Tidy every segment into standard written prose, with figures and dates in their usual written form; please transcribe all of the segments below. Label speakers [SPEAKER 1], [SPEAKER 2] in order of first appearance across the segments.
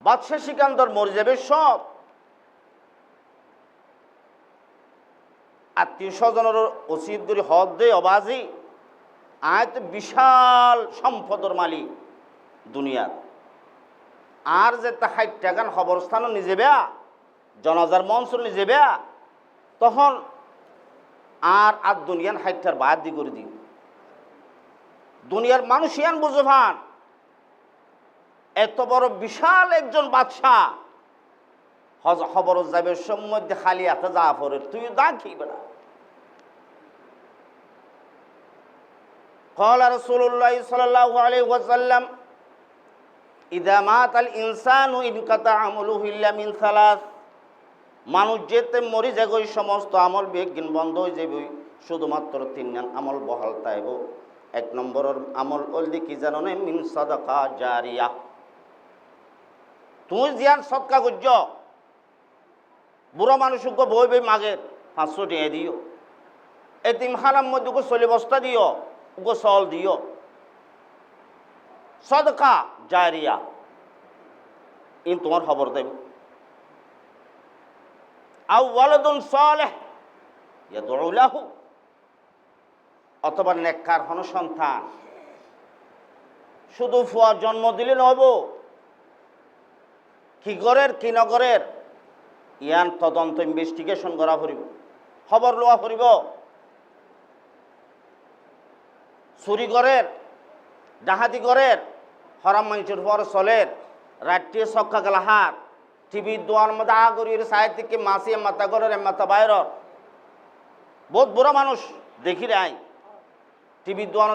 [SPEAKER 1] বাদশাহ সিকান্দর মরে যাবে সব, আত্মীয় স্বজনের ওসিয়ত করে হদ দে অবাজি, আয় তো বিশাল সম্পদের মালিক দুনিয়ার। আর যে তা 60 টাকার খবরস্থানও নিজে বেয়া, জনাজার মঞ্চ নিজে বেয়া, তখন আর দুনিয়ান 60টার বাদ দি করে দিই। দুনিয়ার মানুষ ইয়ান বুঝে ভান, এত বড় বিশাল একজন বাদশাহ খবর যাবে সম্মধ্যে খালি হাতে যা পড়ে, তুই দা খেয়ে বেড়া। قال رسول الله صلى الله عليه وسلم إذا مات الإنسان انقطع عمله إلا من ثلاث। মানুষ যেতে মরি যাবে ওই সমস্ত আমল বেগিন বন্ধ হয়ে যাবে, শুধুমাত্র 3 আমল বহাল তাইব। 1 নম্বরের আমল ওলদি কি জানো না, মিন সাদাকা জারিয়া। তুই জিয়ান সদকা করছ, বুড়া মানুষকে বই বই মাগের 500 টাকা দিও, এতিমখানার মধ্যে চলে বস্তা দিও, ওকে চল দিও, সদকা জারিয়া, ইন তোমার খবর দেব। আও ওয়ালাদুন সালেহ ইয়াদউ লাহু, অথবা নেককার হন সন্তান। শুধু ফুয়া জন্ম দিলে নহব, কি করের কি নগরের ইয়ান তদন্ত ইনভেস্টিগেশন করা ফুরিব, খবর লোয়া ফুরিব। চুরি করের ডাহাতি করের হরাম মানুষের পর চলের, রাত্রে সক্কা গেলাহার টিভির দোয়ার মধ্যে আগরির সাহিত্যিককে মাসি মাথা করের মাথা বাইরর বহুত বুড়া মানুষ দেখি রাই টিভির দোয়ান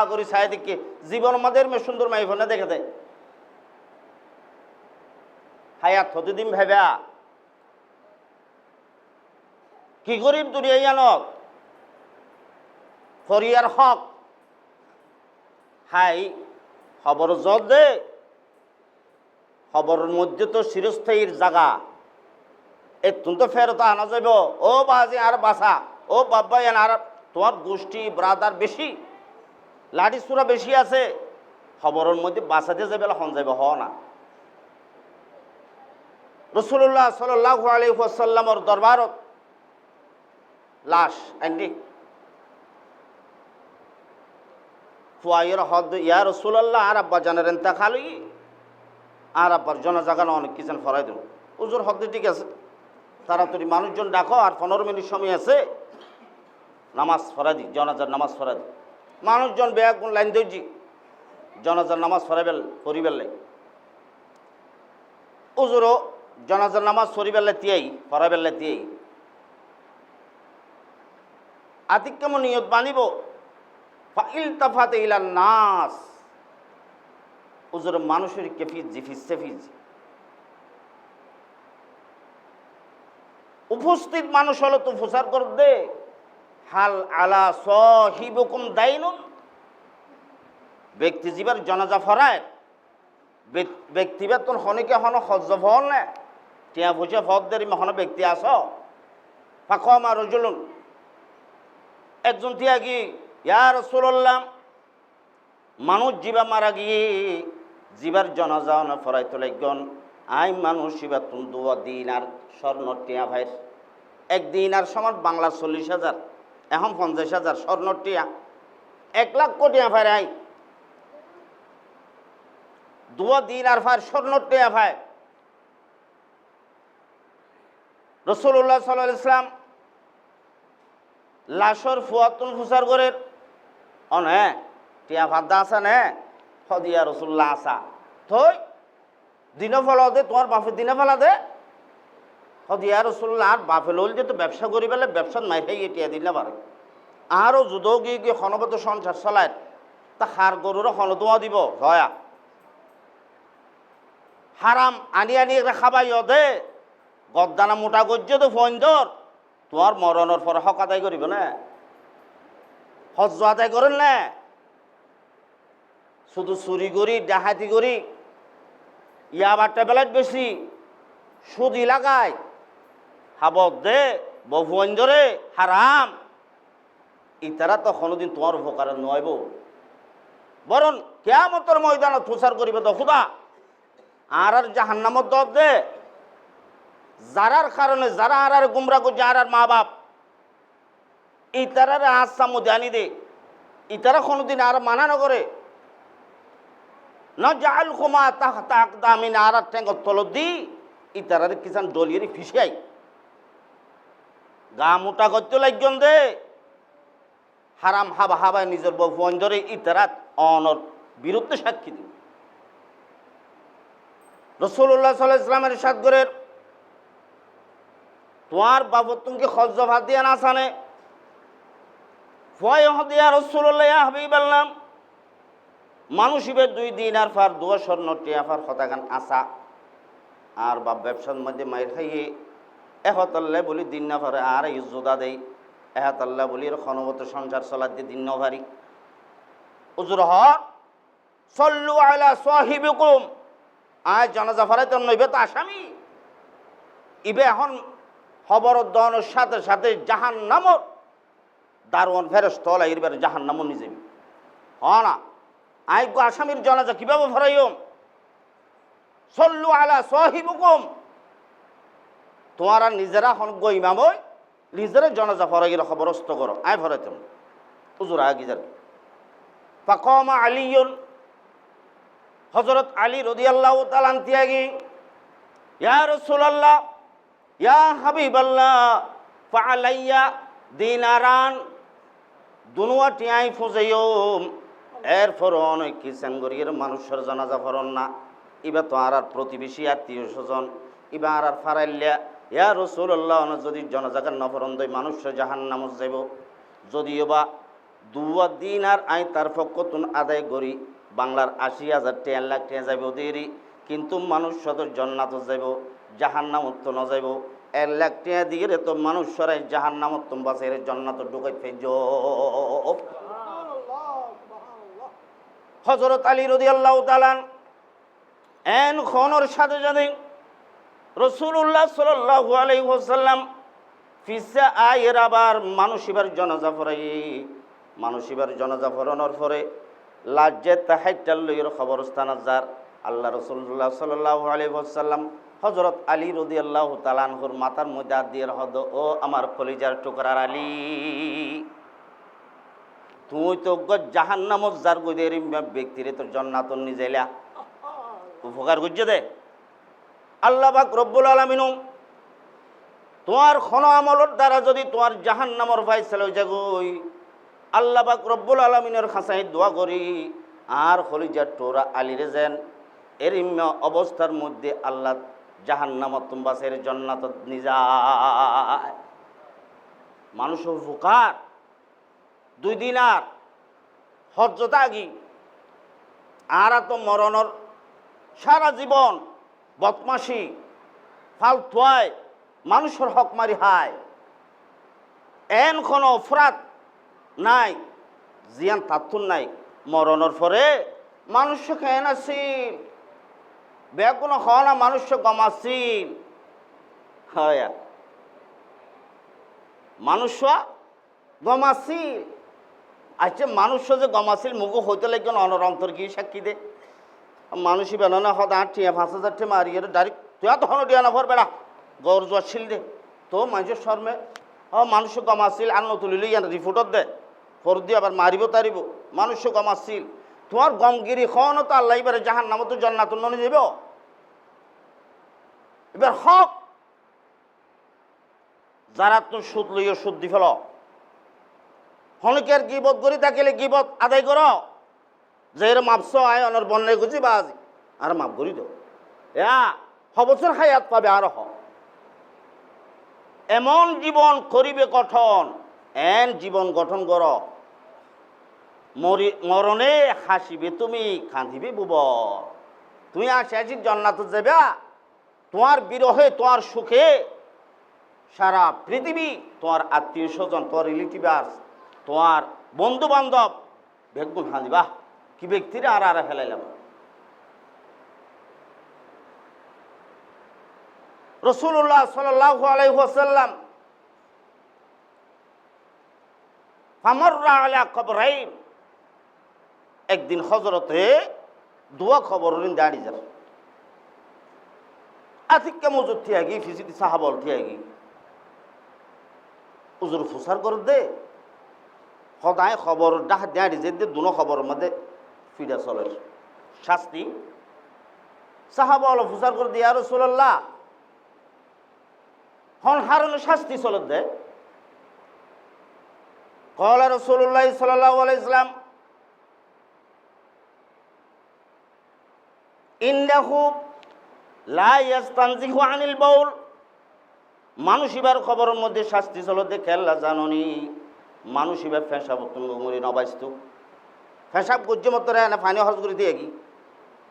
[SPEAKER 1] আগরি সাহিত্যিককে জীবন মদের মে সুন্দর মাই ফোনে দেখে দেয়। হায়াত হতদিন ভেবা কি গরিব দুনিয়া জানক ফরিয়ার হক হাই খবর জল দে, খবরের মধ্যে তো চিরস্থায়ীর জায়গা, এতুন তো ফেরত আনা যাব। ও বাজি আর বাসা, ও বাবা এন আর তোমার গোষ্ঠী ব্রাদার বেশি, লাঠি চূড়া বেশি আছে, খবরের মধ্যে বাসাতে যাবে হন যাবে হ না। রাসূলুল্লাহ সাল্লাল্লাহু আলাইহি ওয়াসাল্লামের দরবারত লাশ আনলি ফুয়াইয়ের হদ, ইয়া রাসূলুল্লাহ আর আব্বা জানের ইন্তেকাল হই, আর আব্বার জানাজাগানো অনেক কিছু ফরাই দেব। হুজুর হদ ঠিক আছে, তাড়াতাড়ি মানুষজন ডাকো, আর 15 মিনিট সময় আছে, নামাজ ফরাই দি, জানাজার নামাজ ফরাই দি। মানুষজন বেয়াগুন লাইন ধরছি, জানাজার নামাজ ফরাইবেল পরিবেল। হুজুরও জানাজার নামাজ পরিবেল তিয়াই ফরাইবেল তিয়াই আতিক কেমন নিয়ত বানিব ফাইলতাফাতে ইলান নাস, হুজুর মানুষের কেফিজ জিফিজ সেফিজ, উপস্থিত মানুষ হলো তো প্রচার কর দে, হাল আলা সাহিবুকুম দাইনুন, ব্যক্তি জীবের জানাজা ফরায় ব্যক্তি বেতন হনিকে হন হজ্জ ফল না টিয়া বুঝে ফদের হন ব্যক্তি আস ফাকমা রাজুলুন, একজন তিয়াগি ইয়া রাসূলুল্লাহ, মানুষ জীবা মারা গিয়ে জীবার জানাজা না ফরাইতে লাগন, আই মানুষ শিবা তুম 2 দিনার স্বর্ণ টিয়া ভাইর, 1 দিনার সমান বাংলা 40,000, এখন 50,000 স্বর্ণ টিয়া, 1 লাখ কোটি ভাই, আই 2 দিনার ভাই স্বর্ণ টিয়া ভাই। রাসূলুল্লাহ সাল্লাল্লাহু আলাইহি ওয়াসাল্লাম লাশর ফুয়াতুন ফুসার করে অনে টিয়া ভাদা আছে নে হদিয়া রাসূলুল্লাহ আসা থই দিনে ফলা দে, তোমার বাপে দিনে ফেলা দে হদিয়া রাসূলুল্লাহ। আর বাপে লইল যে তো ব্যবসা করি পেলে ব্যবসাত মাই খাই টিয়া দিলে পারে, আরও যুদো গিয়ে গিয়ে খনবত সংসার চলায়, তা হার গরুরও খনদোয়া দিব হয়া হারাম আনি আনি খাবাই দে, গদ্দানা মোটা গজ্য তো ফন্দর, তোমার মরণের পরে হক আদায় করিব না, হজ্জ আদায় করেন না, শুধু চুরি করি ডাহাতি করি, ইয়াবার টেবলেট বেশি সুদি লাগায় হাবক দে বহুরে হারাম, ইতারা তো কোনোদিন তোমার উপকার নয়ব, বরং কিয়ামতের ময়দানে প্রচার করিবে তো খুদা আর জাহান্নামত দর দে যারার কারণে যারা আর গুমরা করছে আর মা বাপ ইতারার আসাম আনি দে ইতারা কোনোদিন আর মানা না করে না জাল ক্ষমা তাক দামিন আর ঠেঙ্গর তলত দি ইতারার কিষান দলিয়ে ফিসিয়াই গা মোটা করতে লাগজন দে হারাম হাবা হাবায় নিজের বন ধরে ইতারাত অনর বিরুদ্ধে সাক্ষী দিন রাসূলুল্লাহ সাল্লাল্লাহু আলাইহি ওয়াসাল্লামের ইরশাদ করে তোমার বাবদ তুমি খরচ ভাত দিয়া না সানে ফয় হদিয়া রাসূলুল্লাহ ইয়া হাবিবাল্লাহ মানুষ ইবে 2 দিনার ফার 2 স্বর্ণ টিয়া ফার হতাগান আসা আর বাপ ব্যবসার মধ্যে মাইর খাইয়ে এহতাল্লাহ বলি দিন না পারে আর ইজ্জুদা দেই এহতাল্লাহ বলি খনবত সংসার চলার দিয়ে দিন না পারি উজুর হ সল্লু আলা সাহিবিকুম আয় জানাজা ফারাই তো নইবে তো আসামি ইবে এখন খবর দনের সাথে সাথে জাহান্নামর দারোয়ান ফেরেশতা এর জাহান্নামও নিজে হ না আয় গো আসামির জানাজা কিভাবে ফারাইম সল্লু আলা সাহিবিকুম তোমারা নিজেরা এখন গো ইমাম ওই নিজেরা জানাজা ফরাইয়ের খবরস্থ করো আয় ফরাইতাম হুজুর আগে যান ফাকামা আলিয়ুন হযরত আলী রাদিয়াল্লাহু তাআলা আনতিয়াগি ইয়া রাসূলুল্লাহ ইয়া হাবিবাল্লাহ ফাআলাইয়া দিনারান দুনুয়া টিয়াই ফুজাইম এরপর অনেক কিসান গরিয়ের মানুষের জানাজা ফরন না ইবা তো আর প্রতিবেশী আত্মীয় স্বজন ইবা আর ফারাইল্লা ইয়া রাসূলুল্লাহ যদি জানাজাকার নফরন দই মানুষের জাহান্নামত যাইব যদিও বা 2 দিন আর আই তার পক্ষতুন আদায় করি বাংলার 80,000 10 লাখ টাকা যাইব দেরি কিন্তু মানুষ সদর জান্নাত যাইব জাহান্নামত ন যাইব 1 লাখ টাকা দিয়ে তো মানুষ সরাই জাহান্নামত তুম বাসের জান্নাত ঢুকাই ফেজ হযরত আলী রাদিয়াল্লাহু তাআলা এন খনর সাথে সাথে রাসূলুল্লাহ সাল্লাল্লাহু আলাইহি ওয়াসাল্লাম ফিসা আয়ের আবার মানুষিবার জানাজা পড়াই মানুষিবার জানাজা পড়ানোর পরে লাজ্জে তাহাইটাল লইয়ের খবরস্থান যার আল্লাহ রাসূলুল্লাহ সাল্লাল্লাহু আলাইহি ওয়াসাল্লাম হযরত আলী রাদিয়াল্লাহু তাআলা আনহুর মাথার মধ্যে হাত দিয়ে হদ ও আমার কলিজার টুকরার আলী তুই তো জাহান্নামত যার গদের ব্যক্তিরে তোর জান্নাত নিজেলা উপকার করছে দে আল্লাহ পাক রব্বুল আলামিন তোমার খন আমলের দ্বারা যদি তোমার জাহান্নামর ফায়সালা হয়ে যাগই আল্লাহ পাক রব্বুল আলামিনের কাছে দোয়া করি আর খলিজার টোরা আলীরে যেন এর অবস্থার মধ্যে আল্লাহ জাহান্নামত তুমবাসের জান্নাত নিজায় মানুষ উপকার 2 দিন আর হজ্জতা আগি আর তো মরণর সারা জীবন বদমাশি ফালতুয়ায় মানুষের হক মারি হায় এন কোনো অপরাধ নাই জিয়ান তাত্তুন নাই মরণের পরে মানুষ কেন আছিল বেগুন হওয়া না মানুষ গমাছিল হয় মানুষ গমাছিল আচ্ছা মানুষ যে গমাছিল মুগো হইতে লাগবে অনরন্তর কি সাক্ষী দে মানুষই বেলানো হদা 5,000 টে মারিয়ে ডাইরেক্ট তুই তো হন দিয়া না ভর বেড়া গর জোয়াছিল দে তো মানুষের শর্মে মানুষ গমাছিল আর নতুলিলে ইয়ান রিপোর্টত দে ফর দিয়ে আবার মারিব তারিব মানুষ গমাছিল তোমার গমগিরি খন তো আল্লাহ এবারে জাহান্নামত জান্নাত ননি যাব এবার হক যারা তো সুদ লইয়া সুদ দি ফেল হনকের গিবত করি থাকিলে গিবত আদায় কর যে এর মাপস আয় অনর বন্যে গুছি বাজ আর মাপ করি দো হবছর হায়াত পাবে আর হ এমন জীবন করিবে গঠন এন জীবন গঠন কর মরণে হাসিবে তুমি কাঁদিবে বুব তুমি আসি জান্নাত যাবে তোমার বিরহে তোমার সুখে সারা পৃথিবী তোমার আত্মীয় স্বজন তোমার রিলেটিভার্স তোমার বন্ধু বান্ধব বেগুন হাঁদিবা কি ব্যক্তিরা আর আর ফেলাইলাম রাসূলুল্লাহ সাল্লাল্লাহু আলাইহি ওয়াসাল্লাম ফামাররা আলা কবরাইন একদিন হযরতে দোয়া খবর দাঁড়িয়ে যান আতিককে মজুদ থিয়াগি ফিসিদি সাহাবল থিয়াগি উজুর ফুসার করে দে সদায় খবর ডাহ দেয়া যে দুনো খবরের মধ্যে ফিরে চলে শাস্তি সাহাবল ফুসার করে দিয়া রাসূলুল্লাহ হন হারানো শাস্তি চলে দে قال رسول الله صلى الله عليه وسلم إنه لا يستنزه عن البول মানুষ এবার খবরের মধ্যে শাস্তি চলো দেখে আল্লাহ জাননি মানুষ এবার ফেঁসাব তুমি নবাইস্ত ফেঁসাব গজ্য মতো রে না ফানি হজ করে দিয়ে কি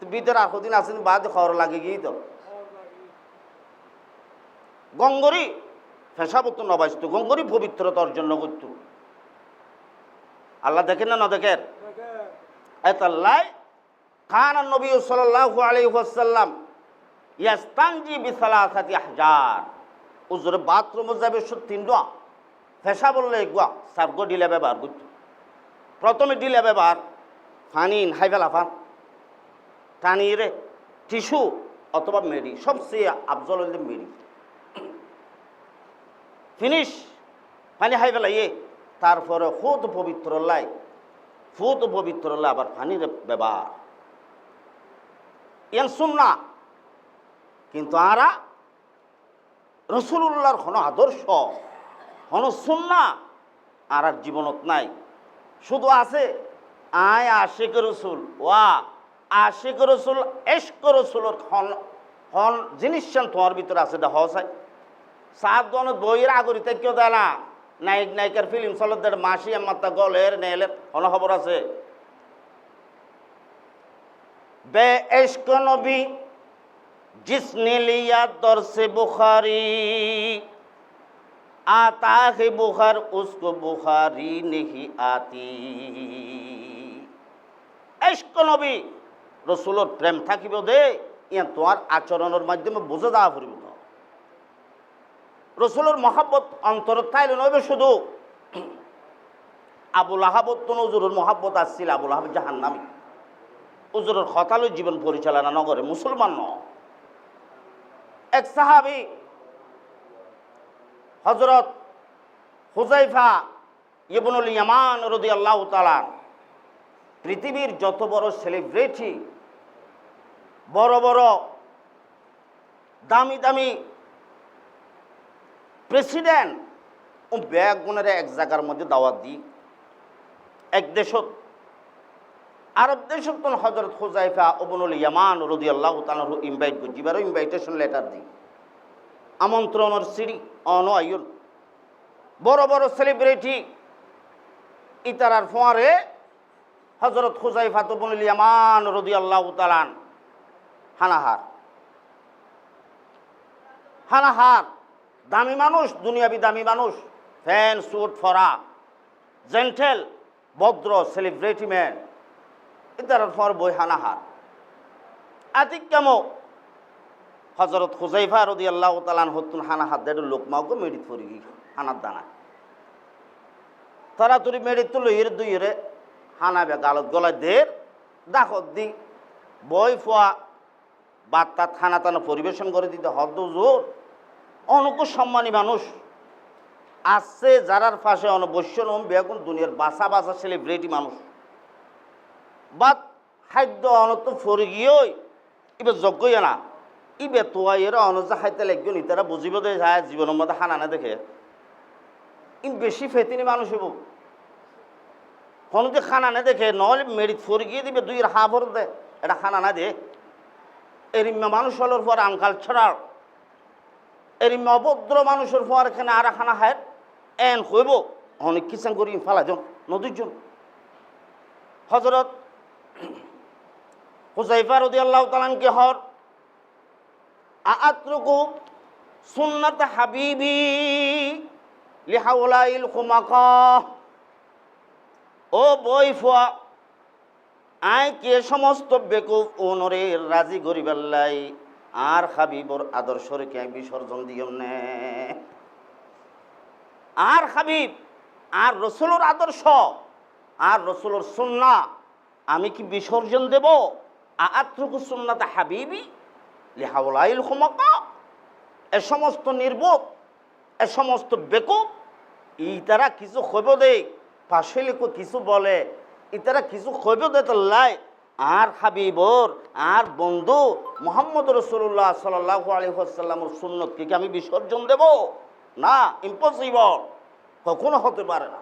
[SPEAKER 1] ভিতরে আখদিন আসেন বাদ খবর লাগে গিয়ে তো গঙ্গরি ফেঁসাব তো নবাইস্ত গঙ্গরি পবিত্রতার জন্য করত আল্লাহ দেখেন না দেখেন এতাল্লাই খান নবী সাল্লাল্লাহু আলাইহি ওয়াসাল্লাম ইয়াস্তানজি বিসালাসাতি আহজার উজরে বাথরুমে যাবে 3টা ফেসা বললে গুয়া সাবগো ডিলে ব্যবহার করত প্রথমে ডিলে ব্যবহার ফানিন হাইবেলা ফান টানিরে টিস্যু অথবা মেডি সবচেয়ে আফজল হলে মেডি ফিনিশ পানি হাইবেলা তারপরে ফুত পবিত্র লাই ফুত পবিত্র লাই আবার পানির ব্যবহার ইয়ান সুন্নাহ কিন্তু আরা রাসূলুল্লাহর কোনো আদর্শ কোনো সুন্নাহ আর জীবনত নাই শুধু আছে আয় আশিক রাসূল ওয়া আশিক রাসূল ইশক রাসূলের হন জিনিস তোমার ভিতরে আছে দা হসাই সাত দন বইয়ের আগরিতে কেউ দেয় না নায়ক নায়িকার ফিল্ম চলদের মাসি মাত্রা গলের নেলের কোনো খবর আছে বে ইশক নবী जिसने लिया दर्स बुखारी आता है बुखार उसको बुखारी नहीं आती इश्क नबी रसूलर प्रेम থাকিব দে ইয়া তোমার আচরণের মাধ্যমে বুঝে দেওয়া পড়িব রসুলের মহাব্বত অন্তর তাইলে নইবে শুধু আবুল আহাবত তো নজরুল মহাব্বত আসছিল আবুল আহাব জাহান্নামী উজুরের হতালু জীবন পরিচালনা নগরে মুসলমান ন এক সাহাবী হযরত হুযায়ফা ইবনুল ইয়ামান রাদিয়াল্লাহু তাআলা পৃথিবীর যত বড় সেলিব্রিটি বড় বড় দামি দামি প্রেসিডেন্ট ও ব্যাগুনের এক জায়গার মধ্যে দাওয়াত দি এক দেশত আরব দেশত হযরত হুযায়ফা ইবনুল ইয়ামান রাদিয়াল্লাহু তাআলা ইনভাইট করছি বারো ইনভাইটেশন লেটার দি আমন্ত্রণের সিডি অন আইন বড় বড় সেলিব্রিটি ইতারার ফোয়ারে হযরত হুযায়ফা ইবনুল ইয়ামান রাদিয়াল্লাহু তাআলা হানাহার দামি মানুষ দুনিয়াবি দামি মানুষ ফ্যান স্যুট ফরা জেন্টেল ভদ্র সেলিব্রিটি ম্যান ইতারার ফর বই হানাহার আতিক কেমো হযরত হুযায়ফা রাদিয়াল্লাহু তাআলা হতুন হানাহার দেড় লোকমাকে মেডিত ফরি হানার দানা তারা তুরি মেডিত তো লইয়ের দুইরে হানাবে গালত গলায় দের দাখত দি বই ফোয়া বার্তা থানা টানা পরিবেশন করে দিতে হদ্দ জোর অনুকূ সম্মানী মানুষ আসছে যারার পাশে অনবশ্য নম বেগুন দুনিয়ার বাসা বাসা সেলিব্রিটি মানুষ বাদ খাদ্য অনত ফরি গিয়েই এবার যোগ্যই না ইবে তোয়া এরা অনুজা খাইতে লাগবে নি তারা বুঝিব দে যায় জীবনের মধ্যে হানা না দেখে ই বেশি ফেতিনি মানুষ হব কোনো যে খানা না দেখে নহলে মেরিট ফরি গিয়ে দিবে দুই হা ভর দে এটা খানা না দে এরিম্মা মানুষ হলোর পর আঙ্কাল ছড়াও এরিম্মা অভদ্র মানুষের পর এখানে আর খানা খায় এন হইব অনেক কিসান করি ফালা জন নদীর জন হযরত হুযায়ফা রাদিয়াল্লাহু তাআলা কে হর আতরুকু সুন্নাত হাবিবি লিহাউলাইল খুমাকা ও বই ফুয়া আই কে সমস্ত বেকুফ ওনরে রাজি গরিবাল্লাই আর হাবিবর আদর্শরে কে বিসর্জন দিও নে আর হাবিব আর রসুলের আদর্শ আর রসুলের সুন্নাহ আমি কি বিসর্জন দেব আতরুকু সুন্নাত হাবিবি লিহাউলাইল খুমাকা এ সমস্ত নির্বোধ, এ সমস্ত বেকুব, ইতারা কিছু খৈব দেয় পাশে লিখো কিছু বলে, ইতারা কিছু খৈব দেয় তো লাই আর হাবিবর আর বন্ধু মোহাম্মদ রসুল্লাহ সাল্লাল্লাহু আলাইহি ওয়াসাল্লামের সুন্নতকে কি আমি বিসর্জন দেব? না, ইম্পসিবল, কখনো হতে পারে না।